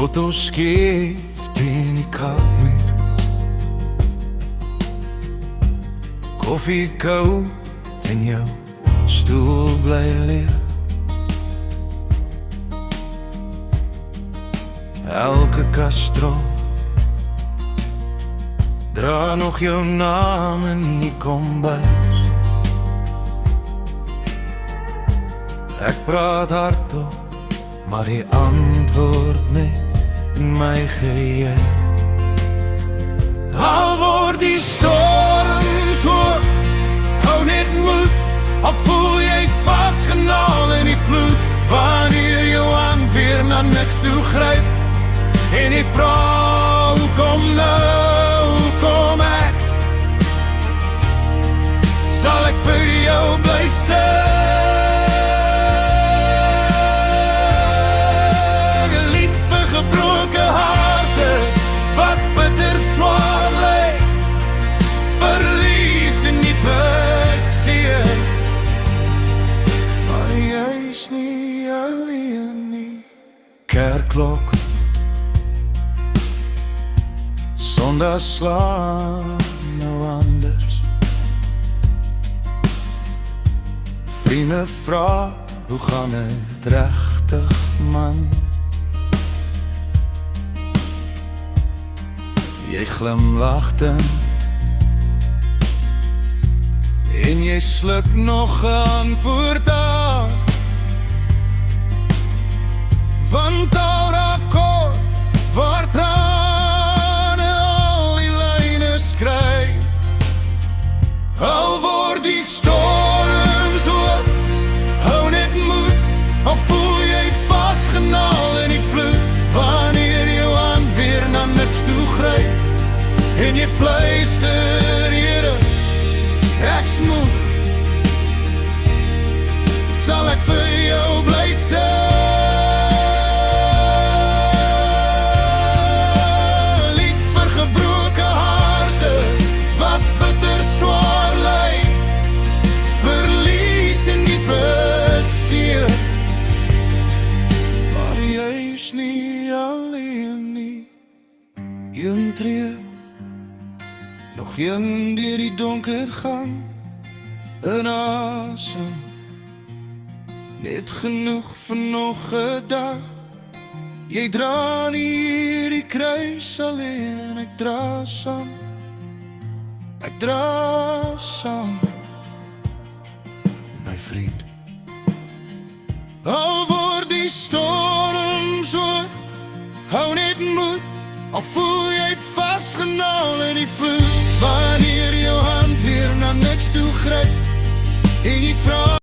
Foto skief teen die kamer, koffie koud en jou stoel bly leeg. Elke kastro dra nog jou naam in die kombuis. Ek praat hardop, maar die antwoord net in my geheue. Al word die storm so, hou net moed, al voel jy vasgenaal in die vloed. Wanneer jou aan weer na niks toe gryp en die vra, hoekom nou, hoekom ek, sal ek vir jou bly sing. Kerkklok, Sondag slaap nou anders. Vriende vra, hoe gaan het regtig man? Jy glimlagte en jy sluk nog 'n antwoord aan. Want al akkoord waar trane al die lyne skryf, al word die storm so, hou net moed, al voel jy vasgenaal in die vloed. Wanneer jou aan weer na niks toe gryp en jy fluister, Here, ek's moeg, sal ek vir jou bly sing. Een tree, nog een deur die donker gang, in asem, net genoeg vir nog 'n dag. Jy dra nie hierdie kruis alleen, ek dra saam, ek dra saam, my vriend. Al word die storm so, hou net moed, al voel jy vasgenaal in die vloed. Wanneer jou hand weer na niks toe gryp en jy vra